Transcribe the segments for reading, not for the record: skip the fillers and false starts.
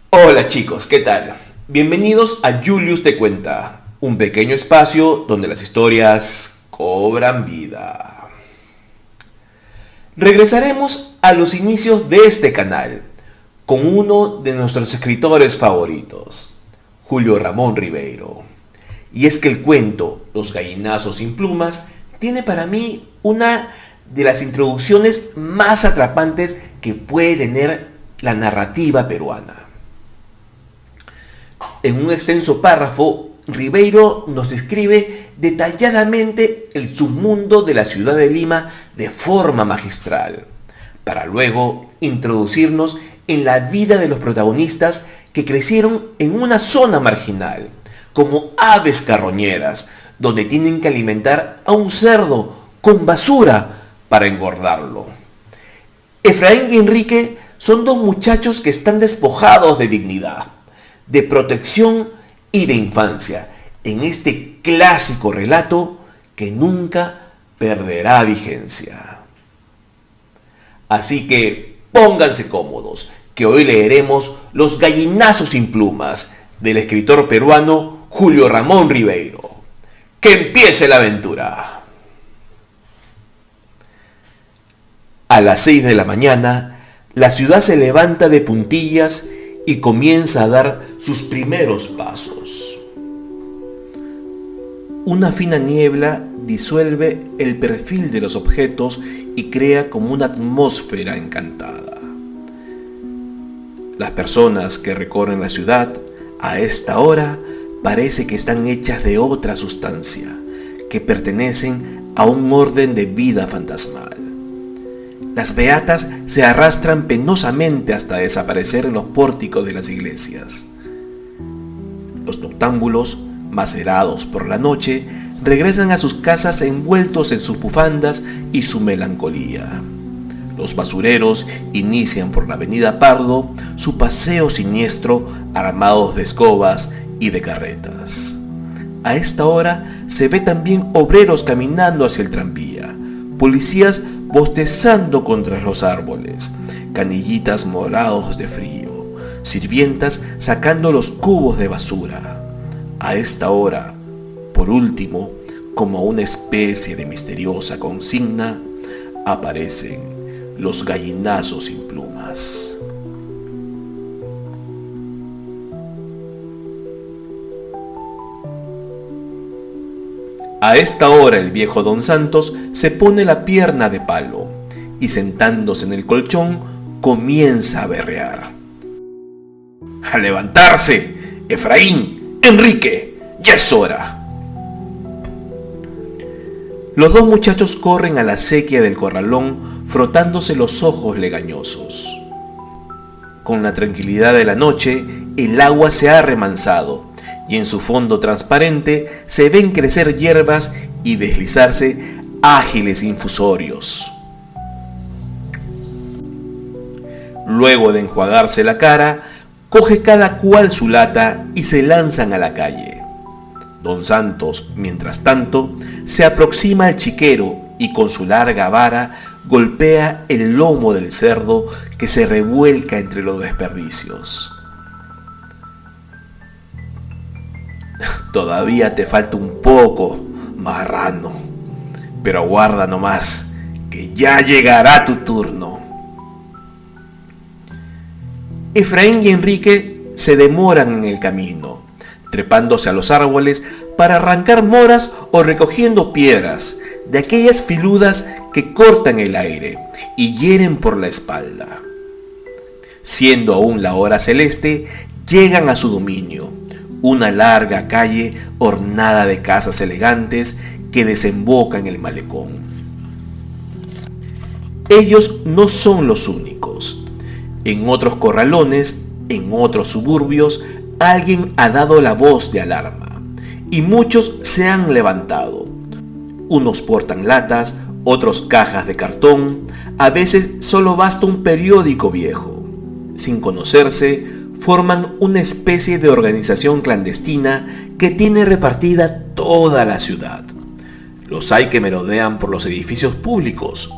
Hola chicos, ¿qué tal? Bienvenidos a Julius Te Cuenta, un pequeño espacio donde las historias cobran vida. Regresaremos a los inicios de este canal con uno de nuestros escritores favoritos, Julio Ramón Ribeiro. Y es que el cuento Los gallinazos sin plumas tiene para mí una de las introducciones más atrapantes que puede tener la narrativa peruana. En un extenso párrafo, Ribeiro nos describe detalladamente el submundo de la ciudad de Lima de forma magistral, para luego introducirnos en la vida de los protagonistas que crecieron en una zona marginal, como aves carroñeras, donde tienen que alimentar a un cerdo con basura para engordarlo. Efraín y Enrique son dos muchachos que están despojados de dignidad, de protección y de infancia, en este clásico relato que nunca perderá vigencia. Así que pónganse cómodos, que hoy leeremos Los gallinazos sin plumas, del escritor peruano Julio Ramón Ribeiro. ¡Que empiece la aventura! A las 6 de la mañana, la ciudad se levanta de puntillas y comienza a dar sus primeros pasos. Una fina niebla disuelve el perfil de los objetos y crea como una atmósfera encantada. Las personas que recorren la ciudad a esta hora parece que están hechas de otra sustancia, que pertenecen a un orden de vida fantasmal. Las beatas se arrastran penosamente hasta desaparecer en los pórticos de las iglesias. Los noctámbulos, macerados por la noche, regresan a sus casas envueltos en sus bufandas y su melancolía. Los basureros inician por la avenida Pardo su paseo siniestro armados de escobas y de carretas. A esta hora se ve también obreros caminando hacia el tranvía, policías bostezando contra los árboles, canillitas morados de frío, sirvientas sacando los cubos de basura. A esta hora, por último, como una especie de misteriosa consigna, aparecen los gallinazos sin plumas. A esta hora el viejo don Santos se pone la pierna de palo y sentándose en el colchón comienza a berrear. ¡A levantarse! ¡Efraín! ¡Enrique! ¡Ya es hora! Los dos muchachos corren a la acequia del corralón frotándose los ojos legañosos. Con la tranquilidad de la noche, el agua se ha remansado y en su fondo transparente se ven crecer hierbas y deslizarse ágiles infusorios. Luego de enjuagarse la cara, coge cada cual su lata y se lanzan a la calle. Don Santos, mientras tanto, se aproxima al chiquero y con su larga vara golpea el lomo del cerdo que se revuelca entre los desperdicios. Todavía te falta un poco, marrano, pero aguarda nomás, que ya llegará tu turno. Efraín y Enrique se demoran en el camino, trepándose a los árboles para arrancar moras o recogiendo piedras, de aquellas filudas que cortan el aire y hieren por la espalda. Siendo aún la hora celeste, llegan a su dominio, una larga calle ornada de casas elegantes que desemboca en el malecón. Ellos no son los únicos. En otros corralones, en otros suburbios, alguien ha dado la voz de alarma y muchos se han levantado. Unos portan latas, otros cajas de cartón, a veces solo basta un periódico viejo. Sin conocerse, forman una especie de organización clandestina que tiene repartida toda la ciudad. Los hay que merodean por los edificios públicos,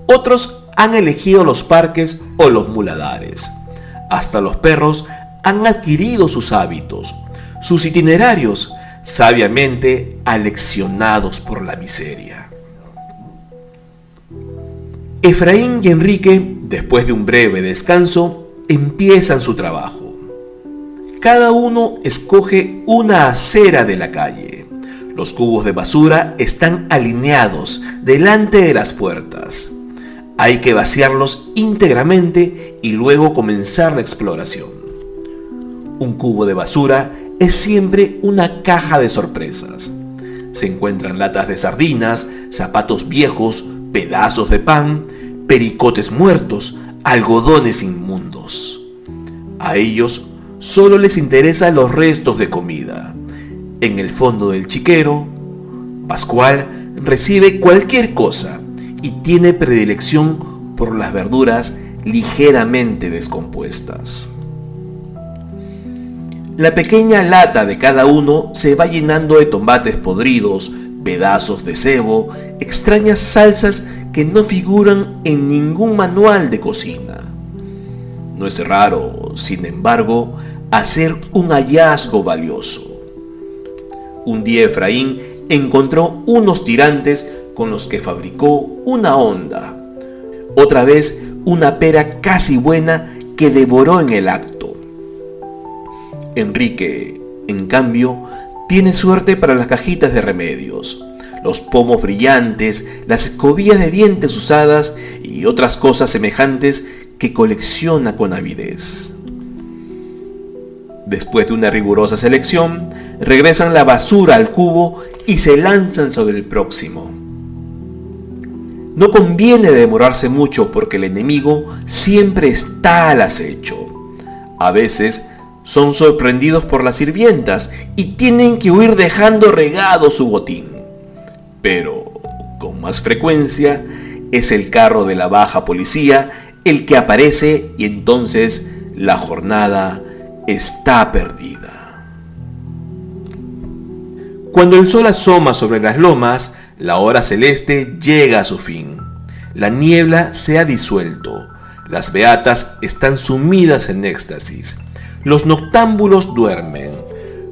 otros han elegido los parques o los muladares. Hasta los perros han adquirido sus hábitos, sus itinerarios, sabiamente aleccionados por la miseria. Efraín y Enrique, después de un breve descanso, empiezan su trabajo. Cada uno escoge una acera de la calle. Los cubos de basura están alineados delante de las puertas. Hay que vaciarlos íntegramente y luego comenzar la exploración. Un cubo de basura es siempre una caja de sorpresas. Se encuentran latas de sardinas, zapatos viejos, pedazos de pan, pericotes muertos, algodones inmundos. A ellos solo les interesan los restos de comida. En el fondo del chiquero, Pascual recibe cualquier cosa y tiene predilección por las verduras ligeramente descompuestas. La pequeña lata de cada uno se va llenando de tomates podridos, pedazos de cebo, extrañas salsas que no figuran en ningún manual de cocina. No es raro, sin embargo, hacer un hallazgo valioso. Un día Efraín encontró unos tirantes con los que fabricó una honda. Otra vez una pera casi buena que devoró en el acto. Enrique, en cambio, tiene suerte para las cajitas de remedios, los pomos brillantes, las escobillas de dientes usadas y otras cosas semejantes que colecciona con avidez. Después de una rigurosa selección, regresan la basura al cubo y se lanzan sobre el próximo. No conviene demorarse mucho porque el enemigo siempre está al acecho. A veces son sorprendidos por las sirvientas y tienen que huir dejando regado su botín. Pero, con más frecuencia, es el carro de la baja policía el que aparece y entonces la jornada está perdida. Cuando el sol asoma sobre las lomas, la hora celeste llega a su fin. La niebla se ha disuelto. Las beatas están sumidas en éxtasis. Los noctámbulos duermen.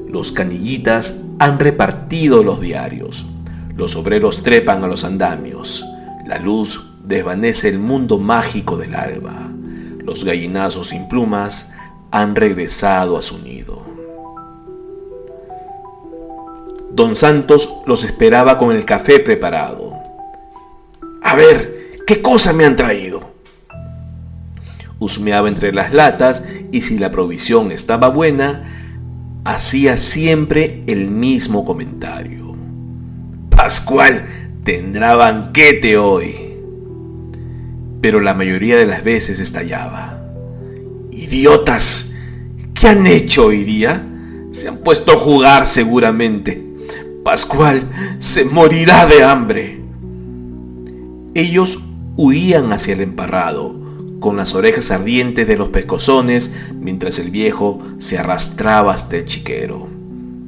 Los canillitas han repartido los diarios. Los obreros trepan a los andamios. La luz desvanece el mundo mágico del alba. Los gallinazos sin plumas han regresado a su nido. Don Santos los esperaba con el café preparado. A ver, ¿qué cosa me han traído? Husmeaba entre las latas y si la provisión estaba buena, hacía siempre el mismo comentario. Pascual tendrá banquete hoy. Pero la mayoría de las veces estallaba. ¡Idiotas! ¿Qué han hecho hoy día? Se han puesto a jugar seguramente. Pascual se morirá de hambre. Ellos huían hacia el emparrado, con las orejas ardientes de los pescozones, mientras el viejo se arrastraba hasta el chiquero.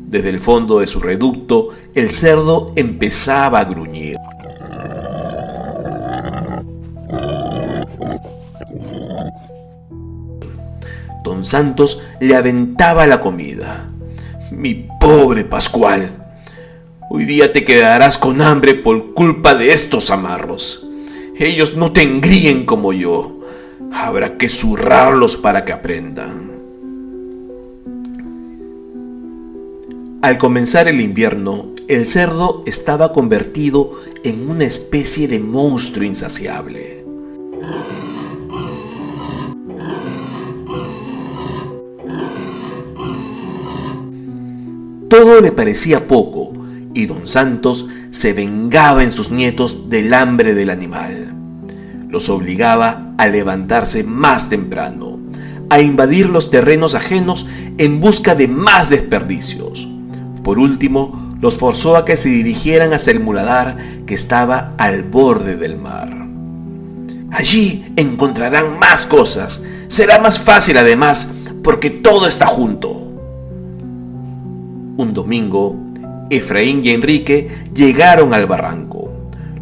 Desde el fondo de su reducto, el cerdo empezaba a gruñir. Don Santos le aventaba la comida. Mi pobre Pascual, hoy día te quedarás con hambre por culpa de estos amarros. Ellos no te engríen como yo. Habrá que zurrarlos para que aprendan. Al comenzar el invierno, el cerdo estaba convertido en una especie de monstruo insaciable. Todo le parecía poco y don Santos se vengaba en sus nietos del hambre del animal. Los obligaba a levantarse más temprano, a invadir los terrenos ajenos en busca de más desperdicios. Por último, los forzó a que se dirigieran hacia el muladar que estaba al borde del mar. Allí encontrarán más cosas. Será más fácil además, porque todo está junto. Un domingo, Efraín y Enrique llegaron al barranco.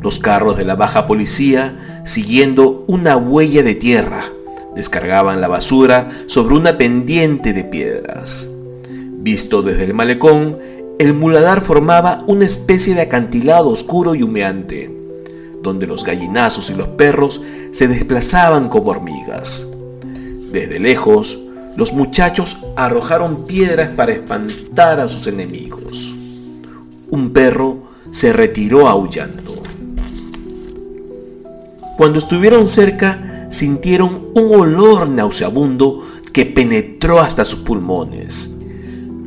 Los carros de la baja policía, siguiendo una huella de tierra, Descargaban la basura sobre una pendiente de piedras. Visto desde el malecón, el muladar formaba una especie de acantilado oscuro y humeante, donde los gallinazos y los perros se desplazaban como hormigas. Desde lejos, los muchachos arrojaron piedras para espantar a sus enemigos. Un perro se retiró aullando. Cuando estuvieron cerca, sintieron un olor nauseabundo que penetró hasta sus pulmones.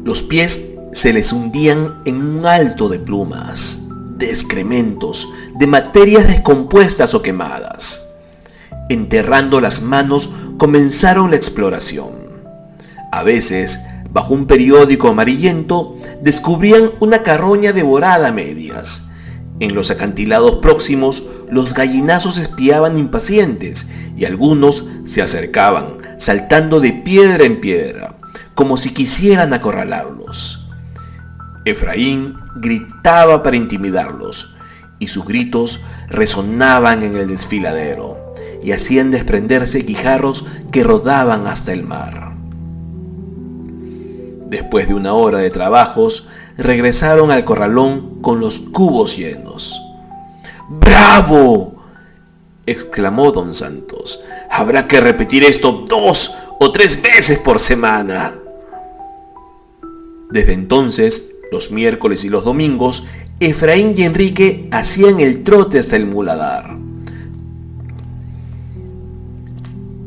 Los pies se les hundían en un alto de plumas, de excrementos, de materias descompuestas o quemadas. Enterrando las manos, comenzaron la exploración. A veces, bajo un periódico amarillento, descubrían una carroña devorada a medias. En los acantilados próximos, los gallinazos espiaban impacientes y algunos se acercaban, saltando de piedra en piedra, como si quisieran acorralarlos. Efraín gritaba para intimidarlos, y sus gritos resonaban en el desfiladero y hacían desprenderse guijarros que rodaban hasta el mar. Después de una hora de trabajos, regresaron al corralón con los cubos llenos. ¡Bravo!, exclamó don Santos. Habrá que repetir esto 2 o 3 veces por semana. Desde entonces, los miércoles y los domingos, Efraín y Enrique hacían el trote hasta el muladar.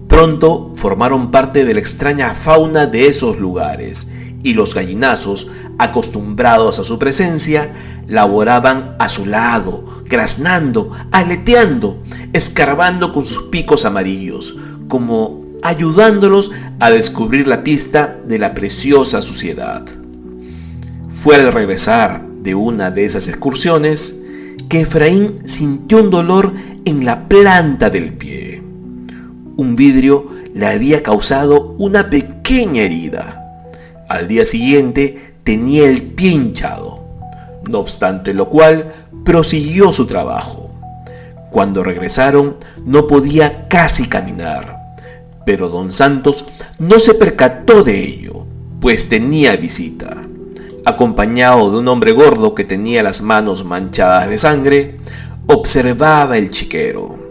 Pronto formaron parte de la extraña fauna de esos lugares, y los gallinazos, acostumbrados a su presencia, laboraban a su lado, graznando, aleteando, escarbando con sus picos amarillos, como ayudándolos a descubrir la pista de la preciosa suciedad. Fue al regresar de una de esas excursiones que Efraín sintió un dolor en la planta del pie. Un vidrio le había causado una pequeña herida. Al día siguiente tenía el pie hinchado, no obstante lo cual prosiguió su trabajo. Cuando regresaron no podía casi caminar, pero don Santos no se percató de ello, pues tenía visita. Acompañado de un hombre gordo que tenía las manos manchadas de sangre, observaba el chiquero.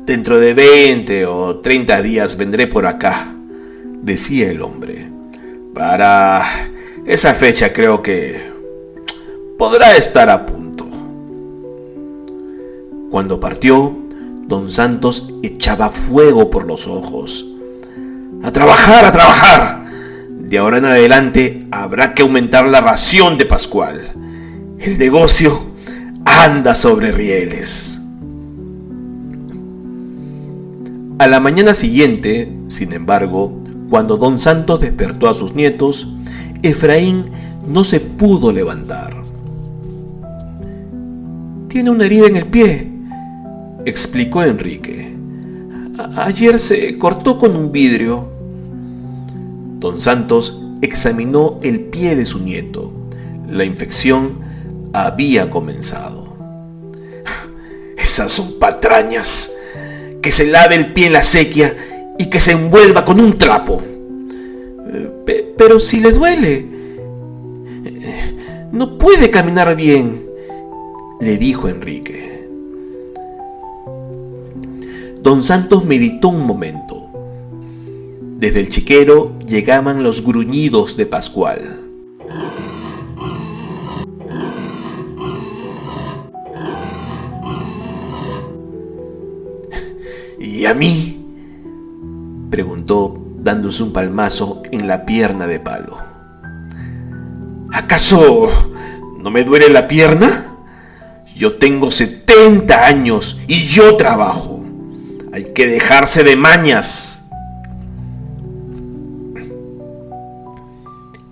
Dentro de 20 o 30 días vendré por acá, decía el hombre. Para esa fecha creo que podrá estar a punto. Cuando partió, don Santos echaba fuego por los ojos. ¡A trabajar, a trabajar! De ahora en adelante habrá que aumentar la ración de Pascual. El negocio anda sobre rieles. A la mañana siguiente, sin embargo, cuando don Santos despertó a sus nietos, Efraín no se pudo levantar. «Tiene una herida en el pie», explicó Enrique. «Ayer se cortó con un vidrio». Don Santos examinó el pie de su nieto. La infección había comenzado. «Esas son patrañas. Que se lave el pie en la acequia y que se envuelva con un trapo». «Pero si le duele, no puede caminar bien», le dijo Enrique. Don Santos meditó un momento. Desde el chiquero llegaban los gruñidos de Pascual. «¿Y a mí?», preguntó, dándose un palmazo en la pierna de palo. «¿Acaso no me duele la pierna? Yo tengo 70 años y yo trabajo. Hay que dejarse de mañas».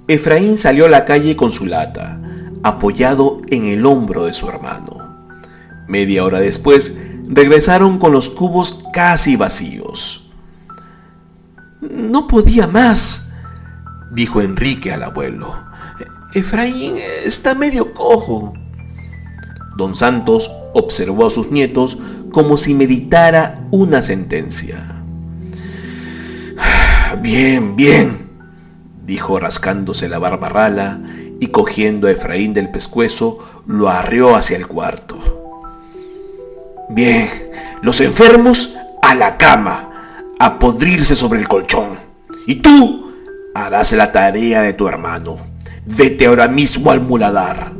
Efraín salió a la calle con su lata, apoyado en el hombro de su hermano. Media hora después, regresaron con los cubos casi vacíos. «No podía más», dijo Enrique al abuelo. «Efraín está medio cojo». Don Santos Observó a sus nietos como si meditara una sentencia. Bien, bien, dijo rascándose la barba rala y cogiendo a Efraín del pescuezo lo arreó hacia el cuarto. Bien, los enfermos a la cama, a podrirse sobre el colchón. Y tú harás la tarea de tu hermano. Vete ahora mismo al muladar.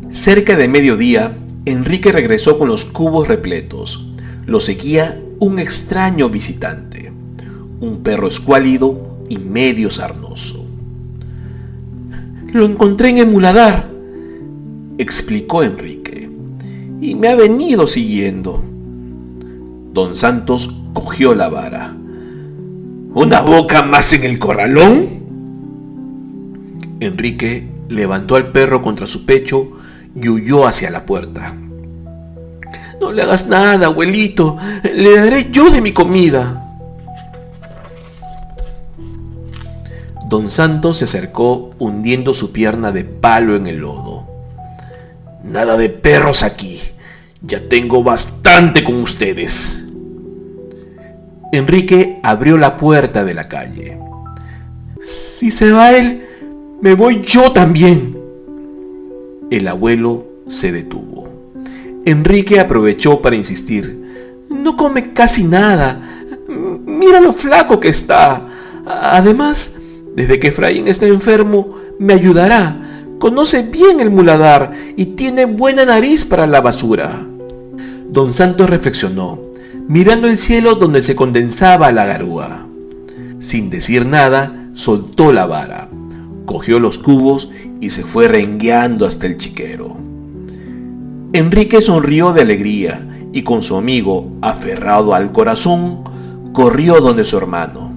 Cerca de mediodía, Enrique regresó con los cubos repletos. Lo seguía un extraño visitante, un perro escuálido y medio sarnoso. Lo encontré en el muladar, explicó Enrique, y me ha venido siguiendo. Don Santos cogió la vara. ¿Una boca más en el corralón? Enrique levantó al perro contra su pecho y huyó hacia la puerta. No le hagas nada, abuelito, le daré yo de mi comida. Don Santos se acercó hundiendo su pierna de palo en el lodo. Nada de perros aquí, ya tengo bastante con ustedes. Enrique abrió la puerta de la calle. Si se va él, me voy yo también. El abuelo se detuvo. Enrique aprovechó para insistir. No come casi nada. Mira lo flaco que está. Además, desde que Efraín está enfermo, me ayudará. Conoce bien el muladar y tiene buena nariz para la basura. Don Santos reflexionó, mirando el cielo donde se condensaba la garúa. Sin decir nada, soltó la vara, cogió los cubos y se fue rengueando hasta el chiquero. Enrique sonrió de alegría y con su amigo, aferrado al corazón, corrió donde su hermano.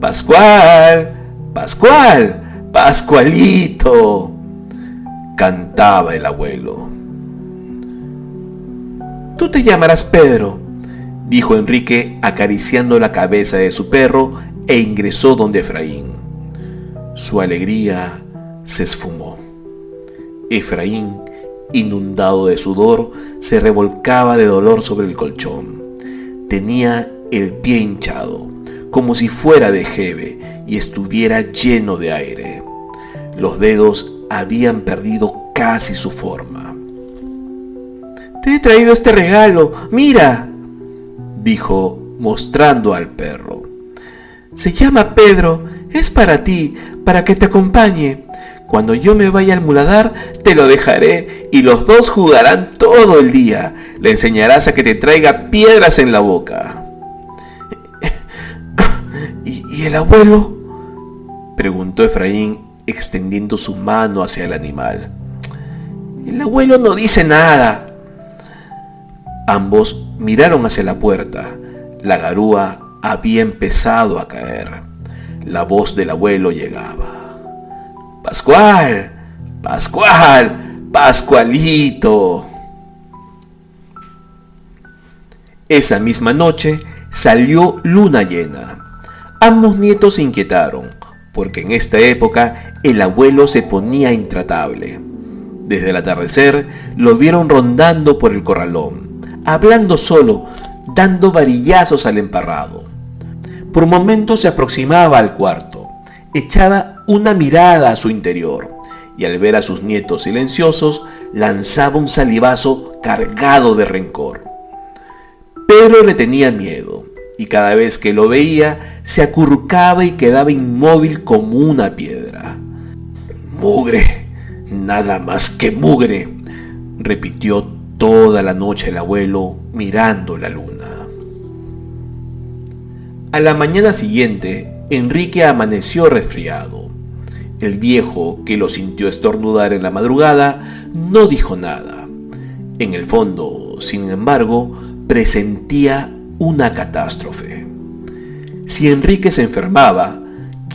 ¡Pascual! ¡Pascual! ¡Pascualito!, cantaba el abuelo. Tú te llamarás Pedro, dijo Enrique acariciando la cabeza de su perro e ingresó donde Efraín. Su alegría se esfumó. Efraín, inundado de sudor, se revolcaba de dolor sobre el colchón. Tenía el pie hinchado, como si fuera de jeve y estuviera lleno de aire. Los dedos habían perdido casi su forma. Te he traído este regalo, mira, dijo mostrando al perro. Se llama Pedro, es para ti, para que te acompañe. Cuando yo me vaya al muladar, te lo dejaré y los dos jugarán todo el día. Le enseñarás a que te traiga piedras en la boca. ¿Y el abuelo?, preguntó Efraín, extendiendo su mano hacia el animal. El abuelo no dice nada. Ambos miraron hacia la puerta. La garúa había empezado a caer. La voz del abuelo llegaba. ¡Pascual! ¡Pascual! ¡Pascualito! Esa misma noche salió luna llena. Ambos nietos se inquietaron, porque en esta época el abuelo se ponía intratable. Desde el atardecer lo vieron rondando por el corralón, hablando solo, dando varillazos al emparrado. Por momentos se aproximaba al cuarto, echaba una mirada a su interior, y al ver a sus nietos silenciosos, lanzaba un salivazo cargado de rencor. Pedro le tenía miedo, y cada vez que lo veía, se acurrucaba y quedaba inmóvil como una piedra. «Mugre, nada más que mugre», repitió toda la noche el abuelo mirando la luna. A la mañana siguiente, Enrique amaneció resfriado. El viejo, que lo sintió estornudar en la madrugada, no dijo nada. En el fondo, sin embargo, presentía una catástrofe. Si Enrique se enfermaba,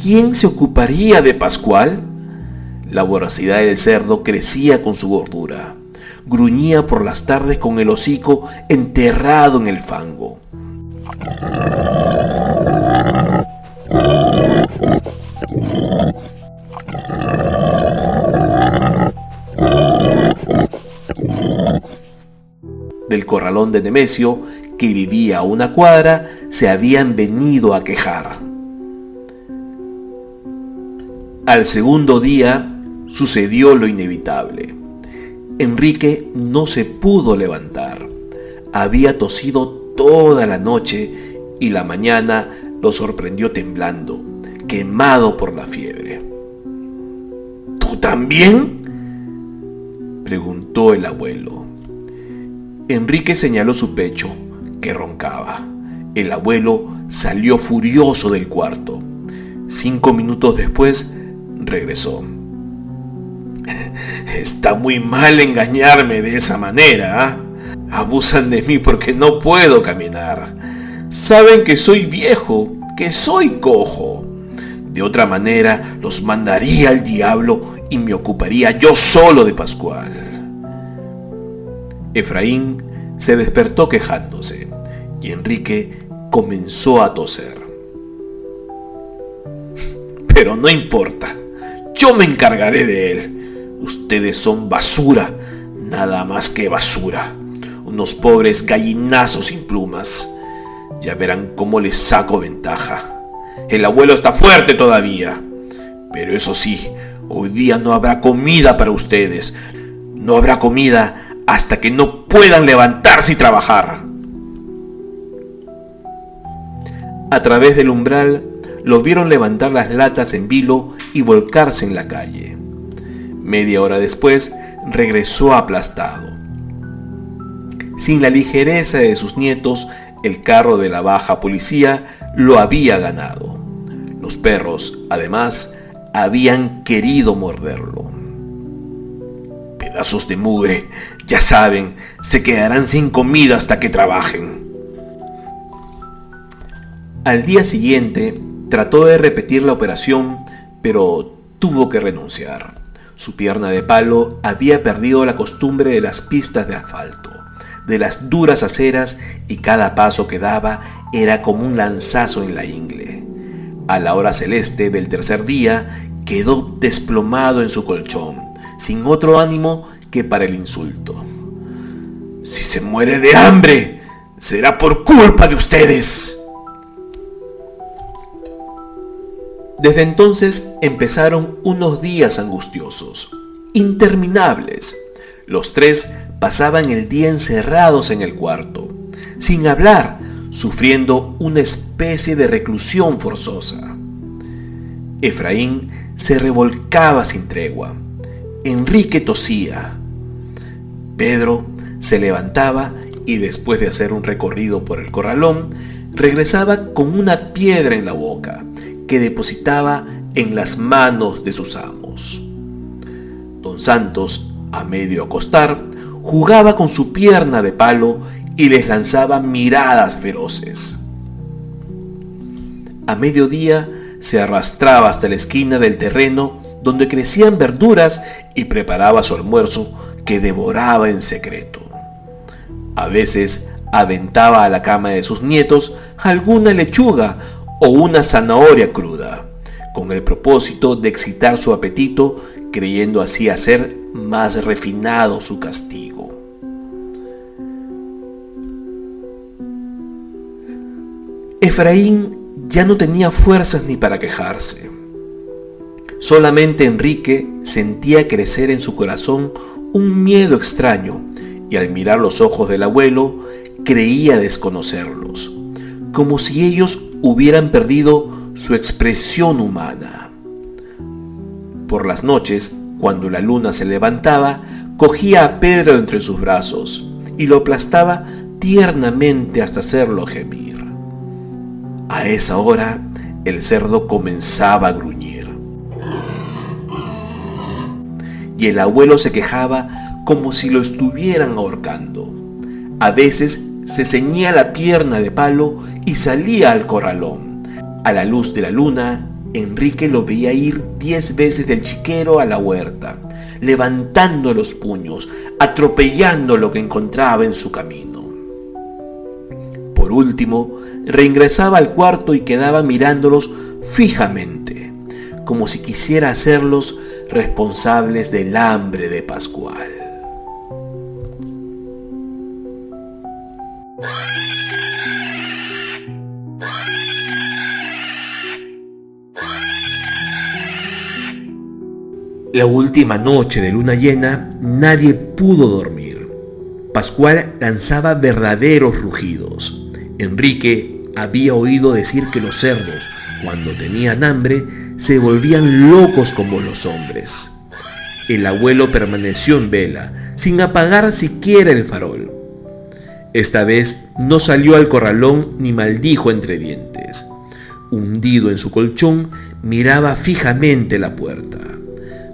¿quién se ocuparía de Pascual? La voracidad del cerdo crecía con su gordura. Gruñía por las tardes con el hocico enterrado en el fango. del corralón de Nemesio, que vivía a una cuadra, se habían venido a quejar. Al segundo día sucedió lo inevitable. Enrique no se pudo levantar. Había tosido toda la noche y la mañana lo sorprendió temblando, quemado por la fiebre. ¿Tú también?, preguntó el abuelo. Enrique señaló su pecho, que roncaba. El abuelo salió furioso del cuarto. 5 minutos después regresó. Está muy mal engañarme de esa manera, ¿eh? Abusan de mí porque no puedo caminar. Saben que soy viejo, que soy cojo. De otra manera los mandaría al diablo y me ocuparía yo solo de Pascual. Efraín se despertó quejándose y Enrique comenzó a toser. Pero no importa, yo me encargaré de él. Ustedes son basura, nada más que basura. Unos pobres gallinazos sin plumas. Ya verán cómo les saco ventaja. El abuelo está fuerte todavía. Pero eso sí, hoy día no habrá comida para ustedes. No habrá comida hasta que no puedan levantarse y trabajar. A través del umbral, lo vieron levantar las latas en vilo y volcarse en la calle. Media hora después, regresó aplastado. Sin la ligereza de sus nietos, el carro de la baja policía lo había ganado. Los perros, además, habían querido morderlo. Pedazos de mugre, ya saben, se quedarán sin comida hasta que trabajen. Al día siguiente, trató de repetir la operación, pero tuvo que renunciar. Su pierna de palo había perdido la costumbre de las pistas de asfalto, de las duras aceras, y cada paso que daba era como un lanzazo en la ingle. A la hora celeste del tercer día, quedó desplomado en su colchón, sin otro ánimo que para el insulto. Si se muere de hambre, será por culpa de ustedes. Desde entonces empezaron unos días angustiosos, interminables. Los tres pasaban el día encerrados en el cuarto, sin hablar, sufriendo una especie de reclusión forzosa. Efraín se revolcaba sin tregua. Enrique tosía. Pedro se levantaba y después de hacer un recorrido por el corralón, regresaba con una piedra en la boca que depositaba en las manos de sus amos. Don Santos, a medio acostar, jugaba con su pierna de palo y les lanzaba miradas feroces. A mediodía se arrastraba hasta la esquina del terreno donde crecían verduras y preparaba su almuerzo, que devoraba en secreto. A veces aventaba a la cama de sus nietos alguna lechuga o una zanahoria cruda, con el propósito de excitar su apetito, creyendo así hacer más refinado su castigo. Efraín ya no tenía fuerzas ni para quejarse. Solamente Enrique sentía crecer en su corazón un miedo extraño, y al mirar los ojos del abuelo creía desconocerlos, como si ellos hubieran perdido su expresión humana. Por las noches, cuando la luna se levantaba, cogía a Pedro entre sus brazos y lo aplastaba tiernamente hasta hacerlo gemir. A esa hora, el cerdo comenzaba a gruñir. Y el abuelo se quejaba como si lo estuvieran ahorcando. A veces se ceñía la pierna de palo y salía al corralón. A la luz de la luna, Enrique lo veía ir 10 veces del chiquero a la huerta, levantando los puños, atropellando lo que encontraba en su camino. Por último, reingresaba al cuarto y quedaba mirándolos fijamente, como si quisiera hacerlos responsables del hambre de Pascual. La última noche de luna llena, nadie pudo dormir. Pascual lanzaba verdaderos rugidos. Enrique había oído decir que los cerdos, cuando tenían hambre, se volvían locos como los hombres. El abuelo permaneció en vela, sin apagar siquiera el farol. Esta vez no salió al corralón ni maldijo entre dientes. Hundido en su colchón, miraba fijamente la puerta.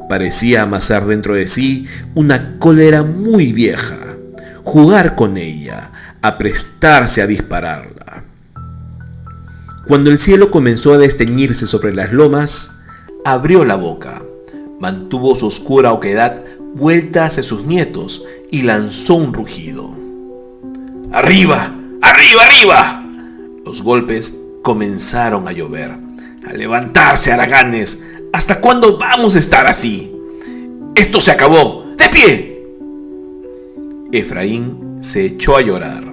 Parecía amasar dentro de sí una cólera muy vieja, jugar con ella, aprestarse a dispararla. Cuando el cielo comenzó a desteñirse sobre las lomas, abrió la boca, mantuvo su oscura oquedad vuelta hacia sus nietos y lanzó un rugido. ¡Arriba! ¡Arriba! ¡Arriba! Los golpes comenzaron a llover. ¡A levantarse, haraganes! ¿Hasta cuándo vamos a estar así? ¡Esto se acabó! ¡De pie! Efraín se echó a llorar.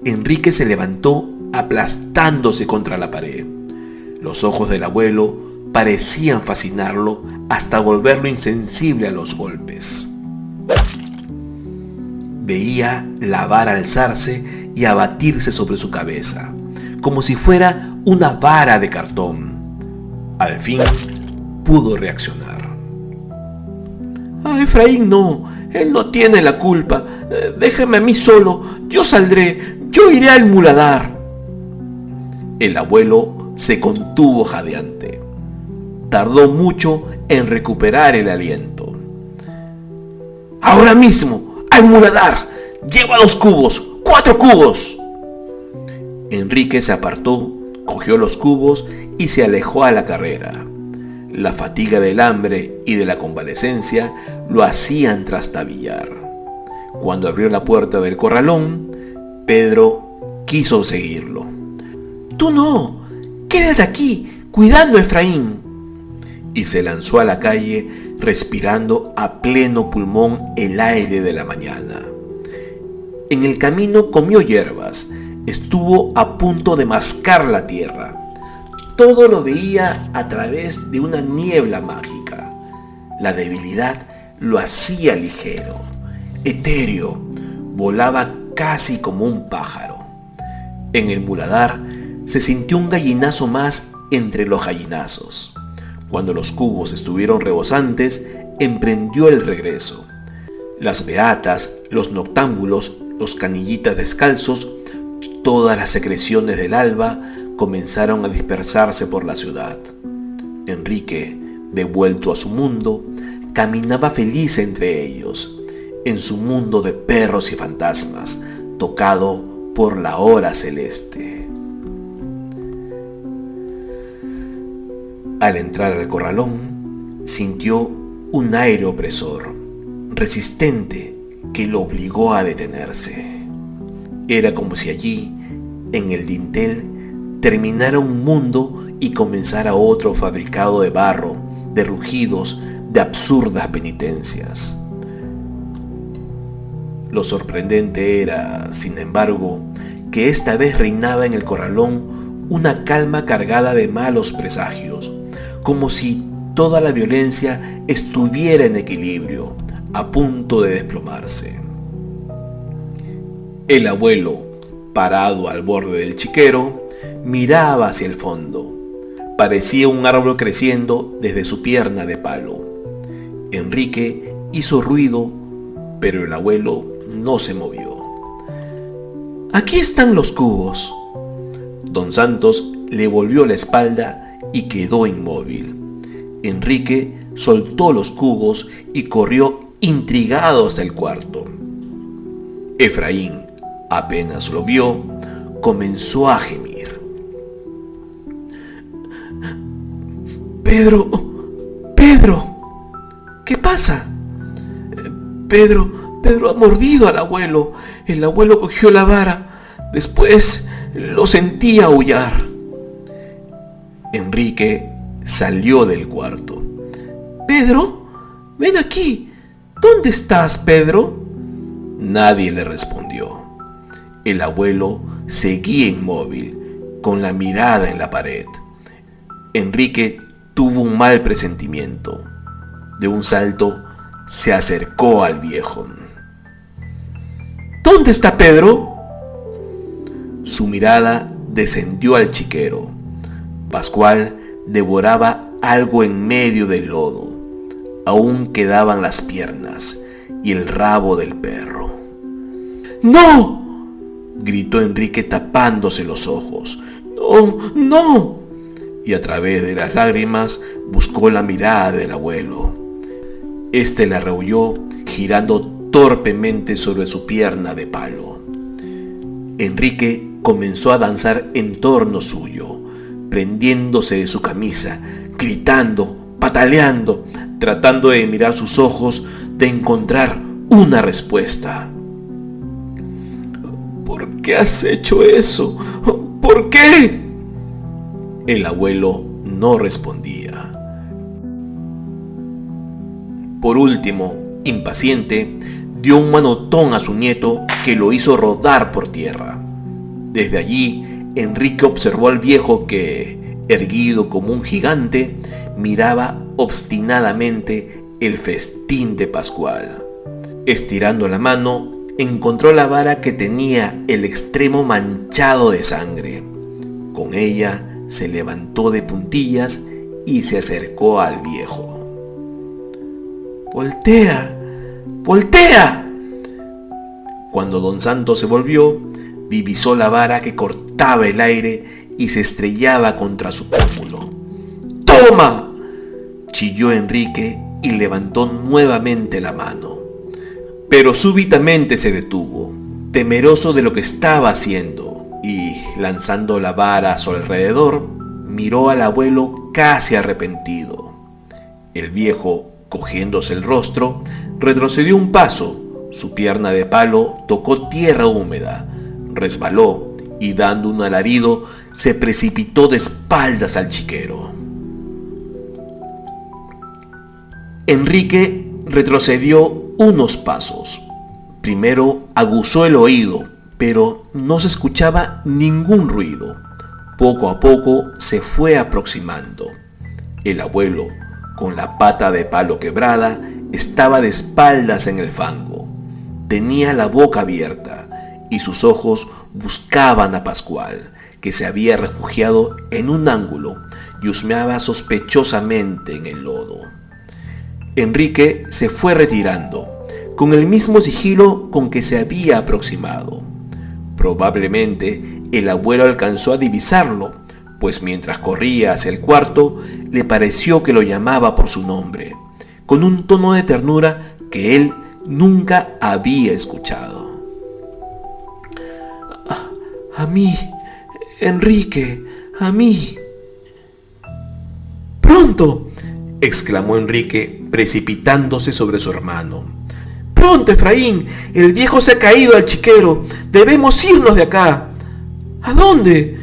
Enrique se levantó aplastándose contra la pared. Los ojos del abuelo parecían fascinarlo hasta volverlo insensible a los golpes. Veía la vara alzarse y abatirse sobre su cabeza, como si fuera una vara de cartón. Al fin pudo reaccionar. Efraín no, él no tiene la culpa. Déjame a mí solo, yo saldré, yo iré al muladar. El abuelo se contuvo jadeante. Tardó mucho en recuperar el aliento. ¡Ahora mismo! ¡Al muladar! ¡Lleva 2 cubos! ¡4 cubos! Enrique se apartó, cogió los cubos y se alejó a la carrera. La fatiga del hambre y de la convalecencia lo hacían trastabillar. Cuando abrió la puerta del corralón, Pedro quiso seguirlo. ¡Tú no! ¡Quédate aquí, cuidando a Efraín! Y se lanzó a la calle respirando a pleno pulmón el aire de la mañana. En el camino comió hierbas, estuvo a punto de mascar la tierra. Todo lo veía a través de una niebla mágica. La debilidad lo hacía ligero, etéreo, volaba casi como un pájaro. En el muladar se sintió un gallinazo más entre los gallinazos. Cuando los cubos estuvieron rebosantes, emprendió el regreso. Las beatas, los noctámbulos, los canillitas descalzos, todas las secreciones del alba comenzaron a dispersarse por la ciudad. Enrique, devuelto a su mundo, caminaba feliz entre ellos, en su mundo de perros y fantasmas, tocado por la hora celeste. Al entrar al corralón, sintió un aire opresor, resistente, que lo obligó a detenerse. Era como si allí, en el dintel, terminara un mundo y comenzara otro fabricado de barro, de rugidos, de absurdas penitencias. Lo sorprendente era, sin embargo, que esta vez reinaba en el corralón una calma cargada de malos presagios, como si toda la violencia estuviera en equilibrio, a punto de desplomarse. El abuelo, parado al borde del chiquero, miraba hacia el fondo. Parecía un árbol creciendo desde su pierna de palo. Enrique hizo ruido, pero el abuelo no se movió. «Aquí están los cubos». Don Santos le volvió la espalda y quedó inmóvil. Enrique soltó los cubos y corrió intrigado hasta el cuarto. Efraín, apenas lo vio, comenzó a gemir. «Pedro, ¿qué pasa?» Pedro ha mordido al abuelo. El abuelo cogió la vara. Después lo sentí aullar». Enrique salió del cuarto. «Pedro, ven aquí. ¿Dónde estás, Pedro?» Nadie le respondió. El abuelo seguía inmóvil, con la mirada en la pared. Enrique tuvo un mal presentimiento. De un salto se acercó al viejo. ¿Dónde está Pedro? Su mirada descendió al chiquero. Pascual devoraba algo en medio del lodo. Aún quedaban las piernas y el rabo del perro. ¡No!, gritó Enrique tapándose los ojos. ¡No, no! Y a través de las lágrimas buscó la mirada del abuelo. Este la rehuyó girando torpemente sobre su pierna de palo. Enrique comenzó a danzar en torno suyo, prendiéndose de su camisa, gritando, pataleando, tratando de mirar sus ojos, de encontrar una respuesta. ¿Por qué has hecho eso? ¿Por qué? El abuelo no respondía. Por último, impaciente, dio un manotón a su nieto que lo hizo rodar por tierra. Desde allí, Enrique observó al viejo que, erguido como un gigante, miraba obstinadamente el festín de Pascual. Estirando la mano, encontró la vara que tenía el extremo manchado de sangre. Con ella se levantó de puntillas y se acercó al viejo. ¡Voltea! ¡Voltea! Cuando don Santos se volvió, divisó la vara que cortaba el aire y se estrellaba contra su pómulo. ¡Toma!, chilló Enrique y levantó nuevamente la mano. Pero súbitamente se detuvo, temeroso de lo que estaba haciendo, y, lanzando la vara a su alrededor, miró al abuelo casi arrepentido. El viejo, cogiéndose el rostro, retrocedió un paso. Su pierna de palo tocó tierra húmeda, resbaló y, dando un alarido, se precipitó de espaldas al chiquero. Enrique retrocedió unos pasos. Primero aguzó el oído, pero no se escuchaba ningún ruido. Poco a poco se fue aproximando. El abuelo, con la pata de palo quebrada, estaba de espaldas en el fango. Tenía la boca abierta y sus ojos buscaban a Pascual, que se había refugiado en un ángulo y husmeaba sospechosamente en el lodo. Enrique se fue retirando, con el mismo sigilo con que se había aproximado. Probablemente el abuelo alcanzó a divisarlo, pues mientras corría hacia el cuarto, le pareció que lo llamaba por su nombre, con un tono de ternura que él nunca había escuchado. A mí, Enrique, a mí. ¡Pronto!, exclamó Enrique, precipitándose sobre su hermano. ¡Pronto, Efraín! El viejo se ha caído al chiquero. Debemos irnos de acá. ¿A dónde?,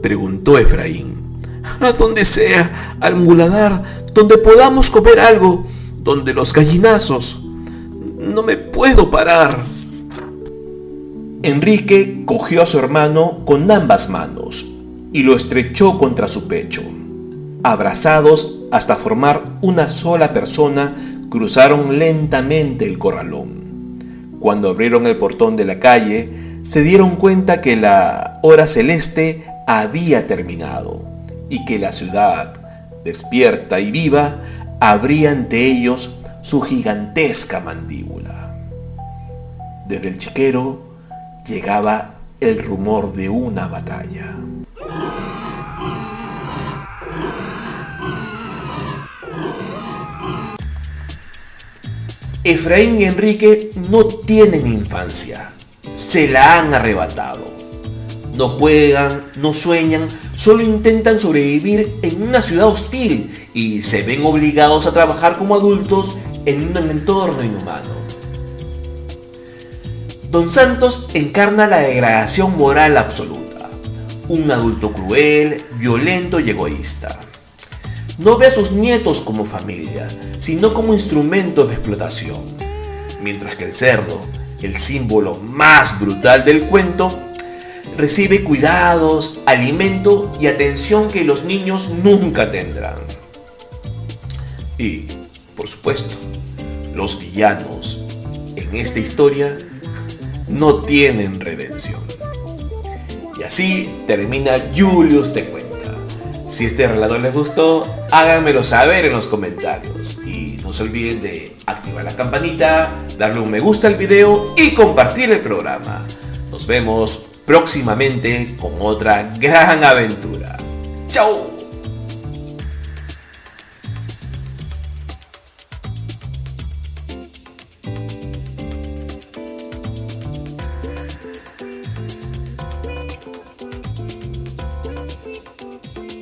preguntó Efraín. A donde sea, al muladar, donde podamos comer algo, donde los gallinazos. No me puedo parar. Enrique cogió a su hermano con ambas manos y lo estrechó contra su pecho. Abrazados hasta formar una sola persona, cruzaron lentamente el corralón. Cuando abrieron el portón de la calle, se dieron cuenta que la hora celeste había terminado y que la ciudad, despierta y viva, abría ante ellos su gigantesca mandíbula. Desde el chiquero llegaba el rumor de una batalla. Efraín y Enrique no tienen infancia, se la han arrebatado. No juegan, no sueñan, solo intentan sobrevivir en una ciudad hostil y se ven obligados a trabajar como adultos en un entorno inhumano. Don Santos encarna la degradación moral absoluta, un adulto cruel, violento y egoísta. No ve a sus nietos como familia, sino como instrumentos de explotación. Mientras que el cerdo, el símbolo más brutal del cuento, recibe cuidados, alimento y atención que los niños nunca tendrán. Y, Por supuesto, los villanos en esta historia no tienen redención. Y así termina Julius Te Cuenta. Si este relato les gustó, háganmelo saber en los comentarios. Y no se olviden de activar la campanita, darle un me gusta al video y compartir el programa. Nos vemos próximamente con otra gran aventura. ¡Chao!